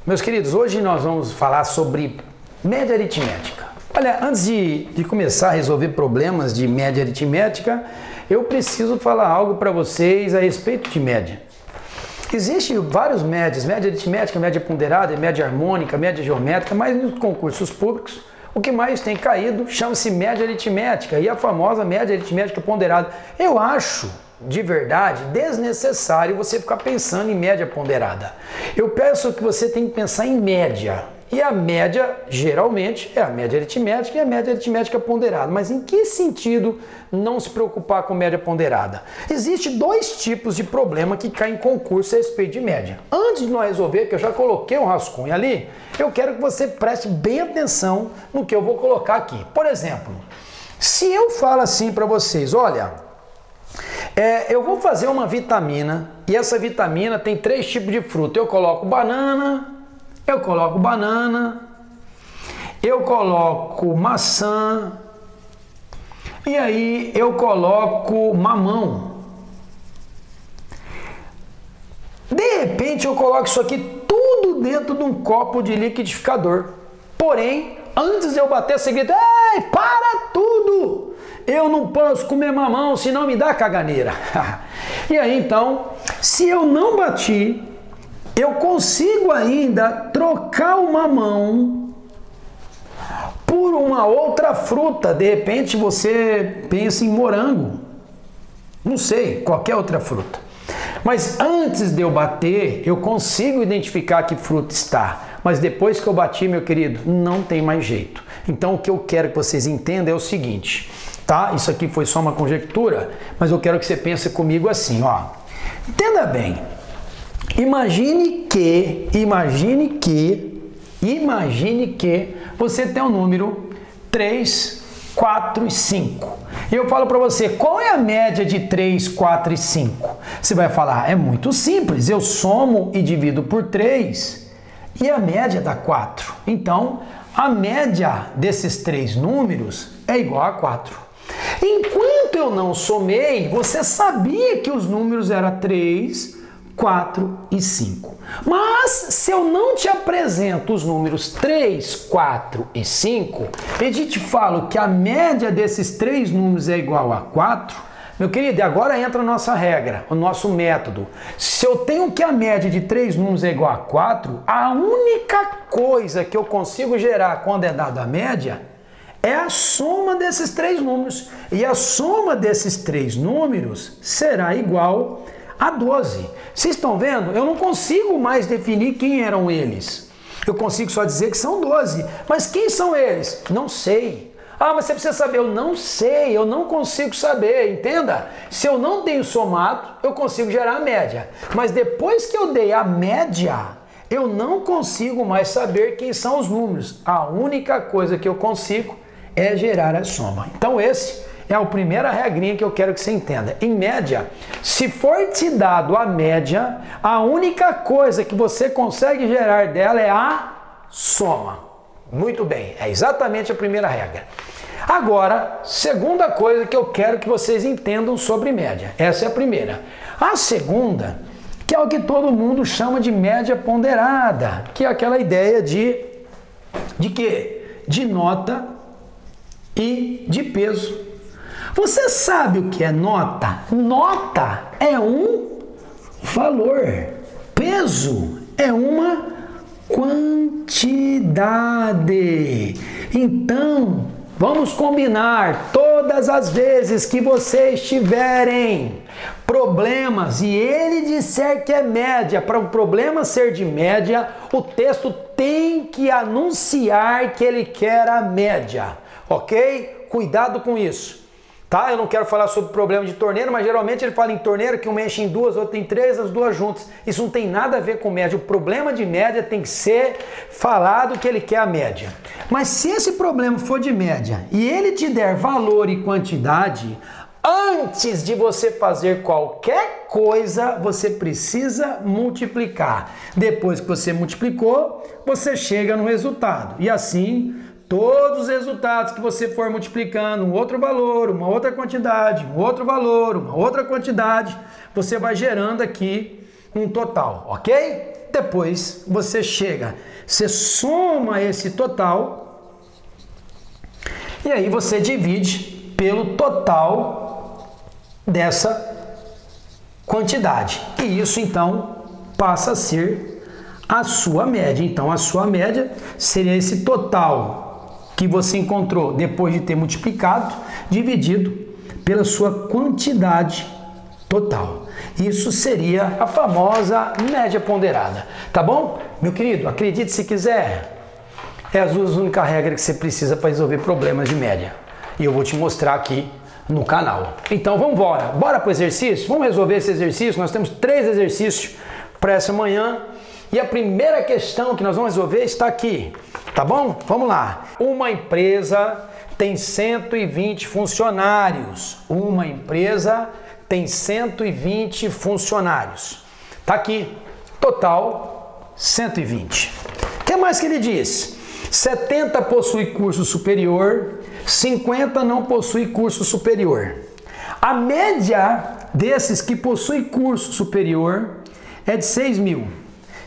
Meus queridos, hoje nós vamos falar sobre média aritmética. Olha, antes de começar a resolver problemas de média aritmética, eu preciso falar algo para vocês a respeito de média. Existem vários médias, média aritmética, média ponderada, média harmônica, média geométrica, mas nos concursos públicos o que mais tem caído chama-se média aritmética e a famosa média aritmética ponderada. Eu acho, de verdade, desnecessário você ficar pensando em média ponderada. Eu peço que você tenha que pensar em média. E a média, geralmente, é a média aritmética e a média aritmética ponderada. Mas em que sentido não se preocupar com média ponderada? Existem dois tipos de problema que caem em concurso a respeito de média. Antes de nós resolver, que eu já coloquei um rascunho ali, eu quero que você preste bem atenção no que eu vou colocar aqui. Por exemplo, se eu falo assim para vocês, olha, eu vou fazer uma vitamina e essa vitamina tem 3 tipos de fruta. Eu coloco banana, eu coloco maçã e aí eu coloco mamão. De repente eu coloco isso aqui tudo dentro de um copo de liquidificador. Porém, antes de eu bater esse grito, ei, para tudo! Eu não posso comer mamão, senão me dá caganeira. E aí então, se eu não bati, eu consigo ainda trocar o mamão por uma outra fruta. De repente você pensa em morango, não sei, qualquer outra fruta. Mas antes de eu bater, eu consigo identificar que fruta está. Mas depois que eu bati, meu querido, não tem mais jeito. Então o que eu quero que vocês entendam é o seguinte, tá? Isso aqui foi só uma conjectura, mas eu quero que você pense comigo assim, ó. Entenda bem. Imagine que você tem um número 3, 4 e 5. E eu falo para você, qual é a média de 3, 4 e 5? Você vai falar, é muito simples, eu somo e divido por 3 e a média dá 4. Então, a média desses 3 números é igual a 4. Enquanto eu não somei, você sabia que os números eram 3, 4 e 5. Mas se eu não te apresento os números 3, 4 e 5, e te falo que a média desses 3 números é igual a 4, meu querido, e agora entra a nossa regra, o nosso método. Se eu tenho que a média de 3 números é igual a 4, a única coisa que eu consigo gerar quando é dada a média é a soma desses 3 números. E a soma desses 3 números será igual a 12. Vocês estão vendo? Eu não consigo mais definir quem eram eles. Eu consigo só dizer que são 12. Mas quem são eles? Não sei. Ah, mas você precisa saber. Eu não sei, eu não consigo saber, entenda? Se eu não tenho somado, eu consigo gerar a média. Mas depois que eu dei a média, eu não consigo mais saber quem são os números. A única coisa que eu consigo é gerar a soma. Então esse é a primeira regrinha que eu quero que você entenda. Em média, se for te dado a média, a única coisa que você consegue gerar dela é a soma. Muito bem, é exatamente a primeira regra. Agora, segunda coisa que eu quero que vocês entendam sobre média. Essa é a primeira. A segunda, que é o que todo mundo chama de média ponderada, que é aquela ideia de quê? De nota e de peso. Você sabe o que é nota? Nota é um valor. Peso é uma quantidade. Então, vamos combinar, todas as vezes que vocês tiverem problemas e ele disser que é média, para o problema ser de média, o texto tem que anunciar que ele quer a média, ok? Cuidado com isso. Tá? Eu não quero falar sobre problema de torneira, mas geralmente ele fala em torneira que uma enche em 2, outra em 3, as 2 juntas. Isso não tem nada a ver com média. O problema de média tem que ser falado que ele quer a média. Mas se esse problema for de média e ele te der valor e quantidade, antes de você fazer qualquer coisa, você precisa multiplicar. Depois que você multiplicou, você chega no resultado. E assim, todos os resultados que você for multiplicando, um outro valor, uma outra quantidade, um outro valor, uma outra quantidade, você vai gerando aqui um total, ok? depois você chega, você soma esse total e aí você divide pelo total dessa quantidade. E isso então passa a ser a sua média. Então a sua média seria esse total que você encontrou depois de ter multiplicado, dividido pela sua quantidade total. Isso seria a famosa média ponderada. Tá bom? Meu querido, acredite se quiser, é as duas únicas regras que você precisa para resolver problemas de média. E eu vou te mostrar aqui no canal. Então vamos embora. Bora para o exercício? Vamos resolver esse exercício. Nós temos 3 exercícios para essa manhã. E a primeira questão que nós vamos resolver está aqui. Tá bom? Vamos lá. Uma empresa tem 120 funcionários. Uma empresa tem 120 funcionários. Tá aqui. Total 120. O que mais que ele diz? 70 possui curso superior, 50 não possui curso superior. A média desses que possuem curso superior é de 6 mil.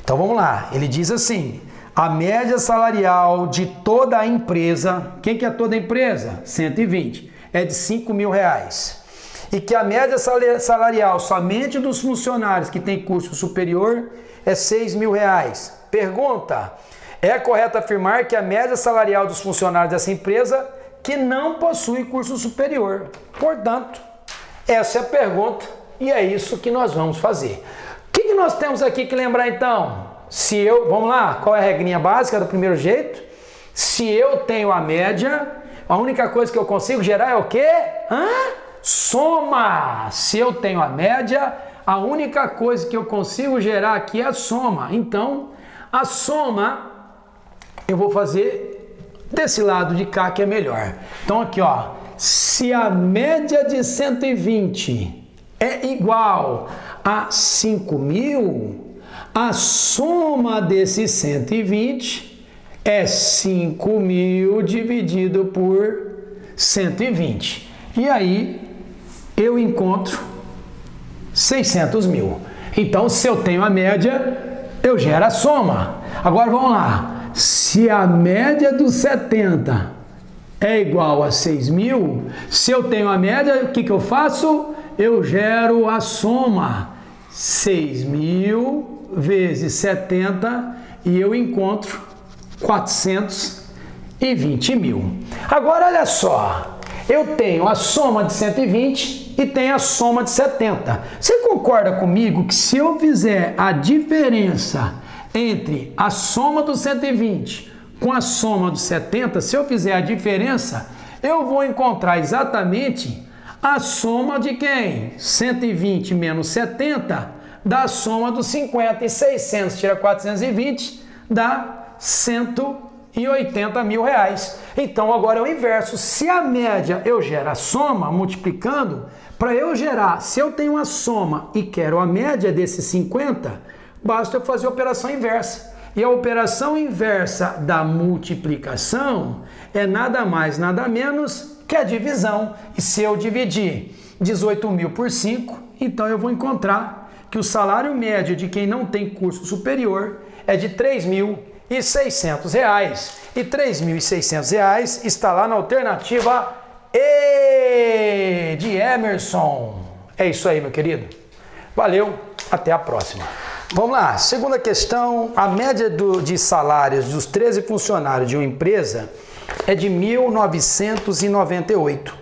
Então vamos lá, ele diz assim, a média salarial de toda a empresa, quem que é toda a empresa? 120, é de 5 mil reais. E que a média salarial somente dos funcionários que têm curso superior é 6 mil reais. Pergunta, é correto afirmar que a média salarial dos funcionários dessa empresa que não possui curso superior. Portanto, essa é a pergunta e é isso que nós vamos fazer. O que nós temos aqui que lembrar então? Vamos lá, qual é a regrinha básica do primeiro jeito? Se eu tenho a média, a única coisa que eu consigo gerar é o quê? Soma! Se eu tenho a média, a única coisa que eu consigo gerar aqui é a soma. Então, a soma eu vou fazer desse lado de cá que é melhor. Então aqui ó, se a média de 120 é igual a 5 mil, a soma desses 120 é 5 mil dividido por 120. E aí eu encontro 600 mil. Então se eu tenho a média, eu gero a soma. Agora vamos lá. Se a média dos 70 é igual a 6 mil, se eu tenho a média, o que eu faço? Eu gero a soma. 6 mil vezes 70 e eu encontro 420 mil. Agora olha só, eu tenho a soma de 120 e tenho a soma de 70. Você concorda comigo que se eu fizer a diferença entre a soma dos 120 com a soma dos 70, se eu fizer a diferença, eu vou encontrar exatamente a soma de quem? 120 menos 70 dá a soma dos 50 e 600 tira 420 dá 180 mil reais. Então agora é o inverso. Se a média eu gero a soma multiplicando, para eu gerar, se eu tenho a soma e quero a média desses 50, basta eu fazer a operação inversa. E a operação inversa da multiplicação é nada mais, nada menos que a divisão. E se eu dividir 18 mil por 5, então eu vou encontrar que o salário médio de quem não tem curso superior é de R$ 3.600. E R$ 3.600 está lá na alternativa E de Emerson. É isso aí, meu querido. Valeu, até a próxima. Vamos lá, segunda questão, a média de salários dos 13 funcionários de uma empresa é de 1.998.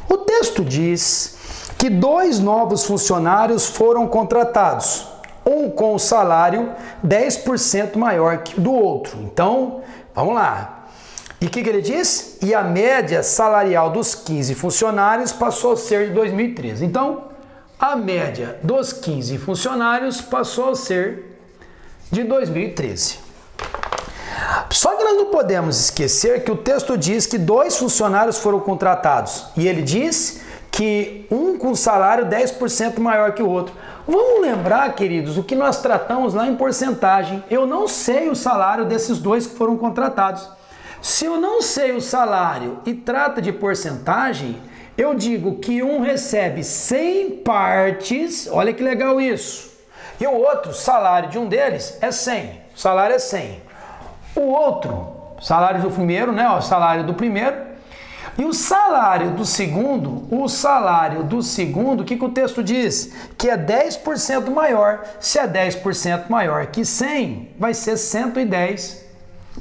O texto diz que 2 novos funcionários foram contratados, um com o salário 10% maior que do outro. Então, vamos lá. E o que ele diz? E a média salarial dos 15 funcionários passou a ser de 2013. Então, a média dos 15 funcionários passou a ser de 2013. Só que nós não podemos esquecer que o texto diz que 2 funcionários foram contratados. E ele diz que um com salário 10% maior que o outro. Vamos lembrar, queridos, o que nós tratamos lá em porcentagem. Eu não sei o salário desses 2 que foram contratados. Se eu não sei o salário e trata de porcentagem, eu digo que um recebe 100 partes, olha que legal isso, E o outro, salário de um deles é 100. O salário é 100. O outro, salário do primeiro, né? O salário do primeiro. E o salário do segundo, o que o texto diz? Que é 10% maior. Se é 10% maior que 100, vai ser 110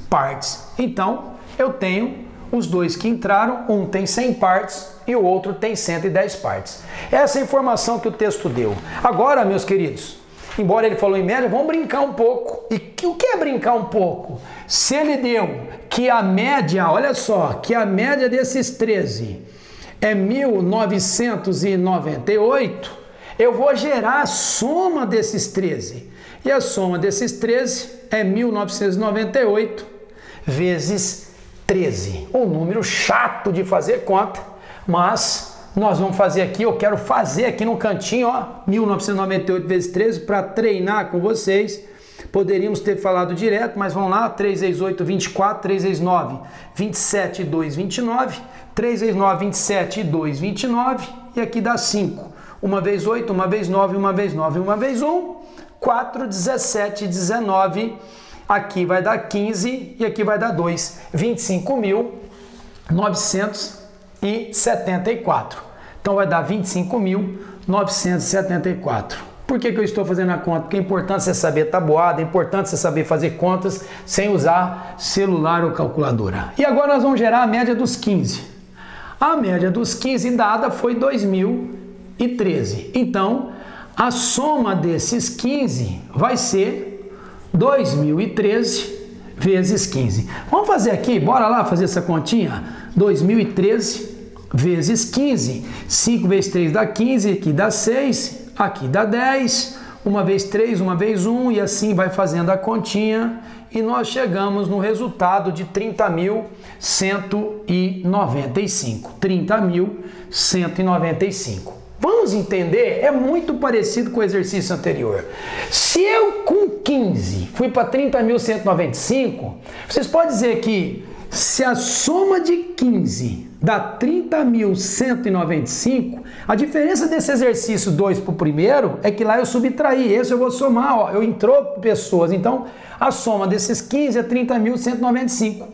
partes. Então, eu tenho os dois que entraram, um tem 100 partes e o outro tem 110 partes. Essa é a informação que o texto deu. Agora, meus queridos, embora ele falou em média, vamos brincar um pouco. E o que é brincar um pouco? Se ele deu que a média, olha só, que a média desses 13 é 1998, eu vou gerar a soma desses 13. E a soma desses 13 é 1998 vezes 13. Um número chato de fazer conta, mas nós vamos fazer aqui, eu quero fazer aqui no cantinho, ó, 1998 vezes 13 para treinar com vocês. Poderíamos ter falado direto, mas vamos lá, 3 vezes 8, 24, 3 vezes 9, 27, 2, 29, 3 vezes 9, 27, 2, 29, e aqui dá 5. 1 vezes 8, 1 vezes 9, 1 vezes 9, 1 vezes 1, 4, 17, 19, aqui vai dar 15 e aqui vai dar 2, 25.974. Então vai dar 25.974. Por que eu estou fazendo a conta? Porque é importante você saber tabuada, é importante você saber fazer contas sem usar celular ou calculadora. E agora nós vamos gerar a média dos 15. A média dos 15 dada foi 2013. Então, a soma desses 15 vai ser 2013 vezes 15. Vamos fazer aqui, bora lá fazer essa continha? 2013 vezes 15. 5 vezes 3 dá 15, aqui dá 6. Aqui dá 10, 1 vezes 3, 1 vezes 1, e assim vai fazendo a continha, e nós chegamos no resultado de 30.195. 30.195. Vamos entender? É muito parecido com o exercício anterior. Se eu com 15 fui para 30.195, vocês podem dizer que se a soma de 15 dá 30.195, a diferença desse exercício 2 para o primeiro é que lá eu subtraí, esse eu vou somar, ó, eu entrou pessoas, então a soma desses 15 é 30.195.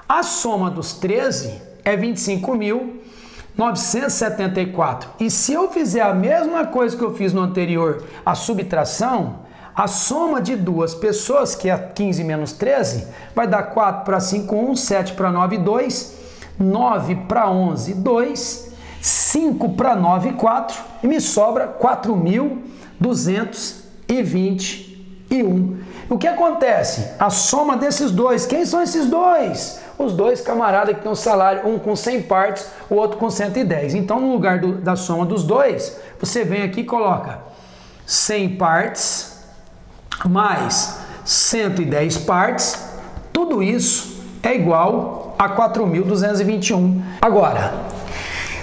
A soma dos 13 é 25.974. E se eu fizer a mesma coisa que eu fiz no anterior, a subtração, a soma de duas pessoas, que é 15 menos 13, vai dar 4 para 5, 1, 7 para 9, 2, 9 para 11, 2, 5 para 9, 4, e me sobra 4.221. O que acontece? A soma desses dois, quem são esses dois? Os dois camaradas que têm um salário, um com 100 partes, o outro com 110. Então, no lugar da soma dos dois, você vem aqui e coloca 100 partes mais 110 partes, tudo isso é igual a 4.221. Agora,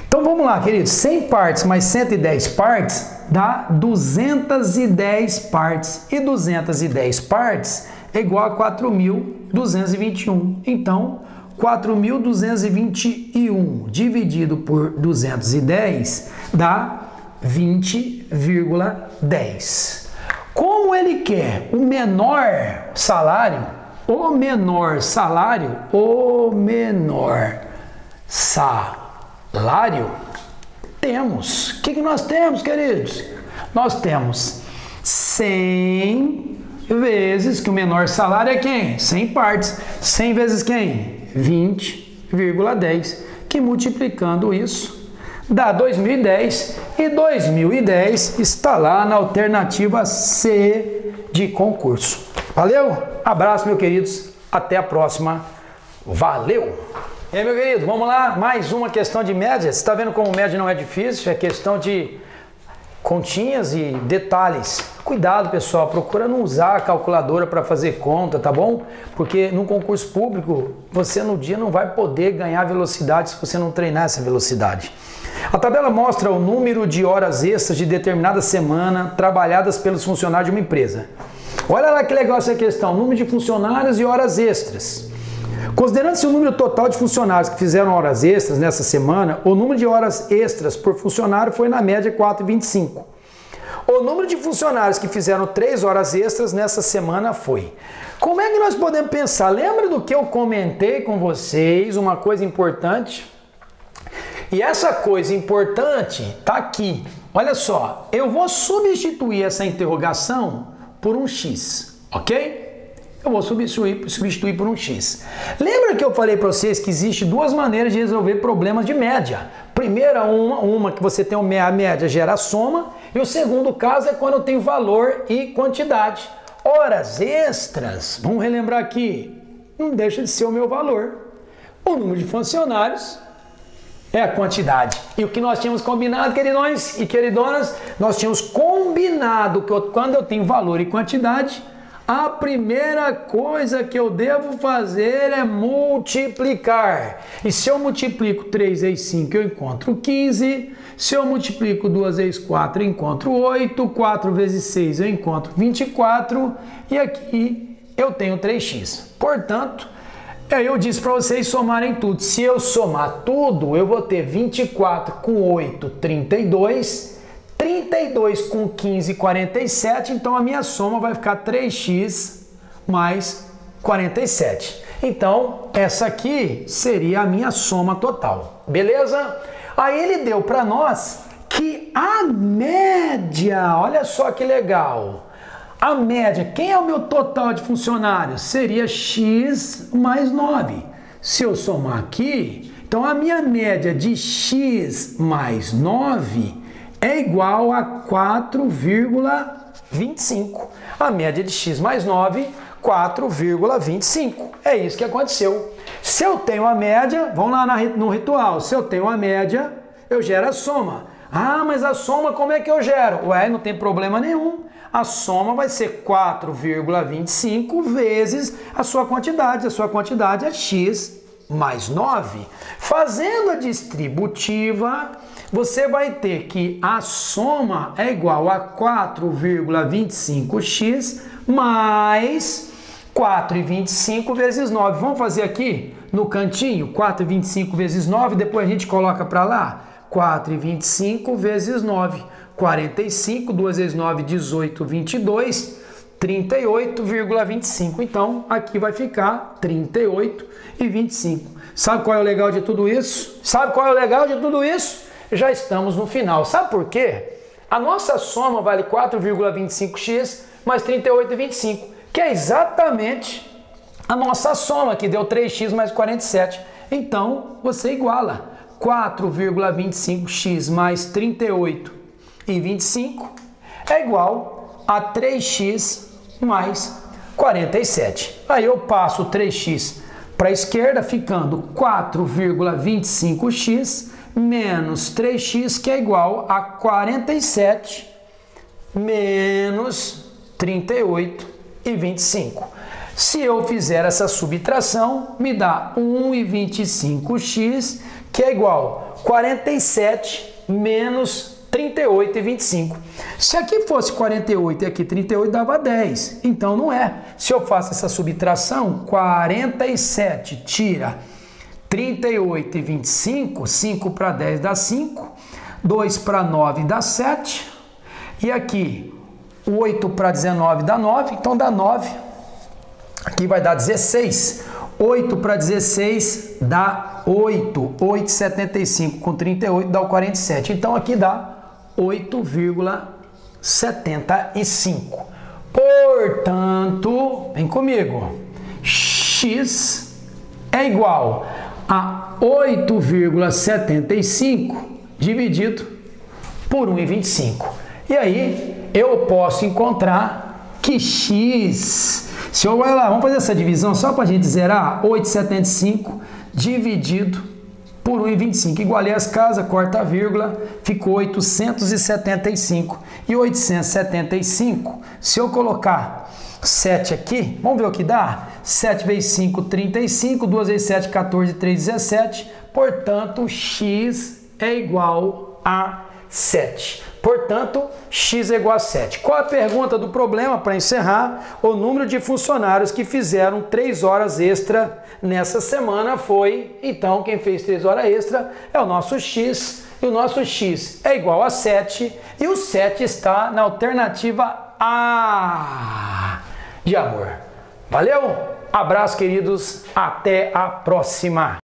então vamos lá, queridos, 100 partes mais 110 partes dá 210 partes, e 210 partes é igual a 4.221. Então, 4.221 dividido por 210 dá 20,10. Como ele quer o menor salário, temos. O que nós temos, queridos? Nós temos 100 vezes, que o menor salário é quem? 100 partes. 100 vezes quem? 20,10. Que multiplicando isso dá 2010, e 2010 está lá na alternativa C de concurso. Valeu? Abraço, meus queridos. Até a próxima. Valeu! E aí, meu querido, vamos lá. Mais uma questão de média. Você está vendo como média não é difícil? É questão de continhas e detalhes. Cuidado, pessoal. Procura não usar a calculadora para fazer conta, tá bom? Porque no concurso público, você no dia não vai poder ganhar velocidade se você não treinar essa velocidade. A tabela mostra o número de horas extras de determinada semana trabalhadas pelos funcionários de uma empresa. Olha lá que legal essa questão, número de funcionários e horas extras. Considerando-se o número total de funcionários que fizeram horas extras nessa semana, o número de horas extras por funcionário foi na média 4,25. O número de funcionários que fizeram 3 horas extras nessa semana foi. Como é que nós podemos pensar? Lembra do que eu comentei com vocês, uma coisa importante? E essa coisa importante está aqui. Olha só, eu vou substituir essa interrogação por um X, ok? Eu vou substituir por um X. Lembra que eu falei para vocês que existe 2 maneiras de resolver problemas de média? Primeira, uma que você tem a média gera a soma, e o segundo caso é quando eu tenho valor e quantidade. Horas extras, vamos relembrar aqui, não deixa de ser o meu valor. O número de funcionários é a quantidade. E o que nós tínhamos combinado, queridões e queridonas, nós tínhamos combinado que quando eu tenho valor e quantidade, a primeira coisa que eu devo fazer é multiplicar. E se eu multiplico 3 vezes 5, eu encontro 15. Se eu multiplico 2 vezes 4, eu encontro 8. 4 vezes 6, eu encontro 24. E aqui eu tenho 3x. Portanto, eu disse para vocês somarem tudo. Se eu somar tudo, eu vou ter 24 com 8, 32. 32 com 15, 47, então a minha soma vai ficar 3x mais 47. Então, essa aqui seria a minha soma total, beleza? Aí ele deu para nós que a média, olha só que legal, a média, quem é o meu total de funcionários? Seria x mais 9. Se eu somar aqui, então a minha média de x mais 9 é igual a 4,25. A média de x mais 9, 4,25. É isso que aconteceu. Se eu tenho a média, vamos lá no ritual. Se eu tenho a média, eu gero a soma. Ah, mas a soma como é que eu gero? Ué, não tem problema nenhum. A soma vai ser 4,25 vezes a sua quantidade. A sua quantidade é x mais 9. Fazendo a distributiva, você vai ter que a soma é igual a 4,25x mais 4,25 vezes 9. Vamos fazer aqui no cantinho, 4,25 vezes 9, depois a gente coloca para lá. 4,25 vezes 9, 45, 2 vezes 9, 18, 22, 38,25. Então, aqui vai ficar 38,25. Sabe qual é o legal de tudo isso? Sabe qual é o legal de tudo isso? Já estamos no final. Sabe por quê? A nossa soma vale 4,25x mais 38,25, que é exatamente a nossa soma, que deu 3x mais 47. Então, você iguala 4,25x mais 38,25 é igual a 3x mais 47. Aí eu passo o 3x para a esquerda, ficando 4,25x menos 3x, que é igual a 47 menos 38,25. Se eu fizer essa subtração, me dá 1,25x, que é igual a 47 menos 38,25. Se aqui fosse 48 e aqui 38, dava 10. Então não é. Se eu faço essa subtração, 47 tira 38,25, 5 para 10 dá 5, 2 para 9 dá 7, e aqui 8 para 19 dá 9, então dá 9, aqui vai dar 16, 8 para 16 dá 8, 8,75 com 38 dá o 47, então aqui dá 8,75. Portanto, vem comigo, x é igual a 8,75 dividido por 1,25. E aí eu posso encontrar que x, se eu olhar lá, vamos fazer essa divisão só para a gente zerar, 8,75 dividido por 1,25. Igualei as casas, corta a vírgula, ficou 875. E 875, se eu colocar 7 aqui, vamos ver o que dá? 7 vezes 5, 35, 2 vezes 7, 14, 3, 17. Portanto, x é igual a 7. Portanto, x é igual a 7. Qual a pergunta do problema para encerrar? O número de funcionários que fizeram 3 horas extra nessa semana foi, então, quem fez 3 horas extra é o nosso x, e o nosso x é igual a 7, e o 7 está na alternativa A de amor. Valeu? Abraço, queridos. Até a próxima.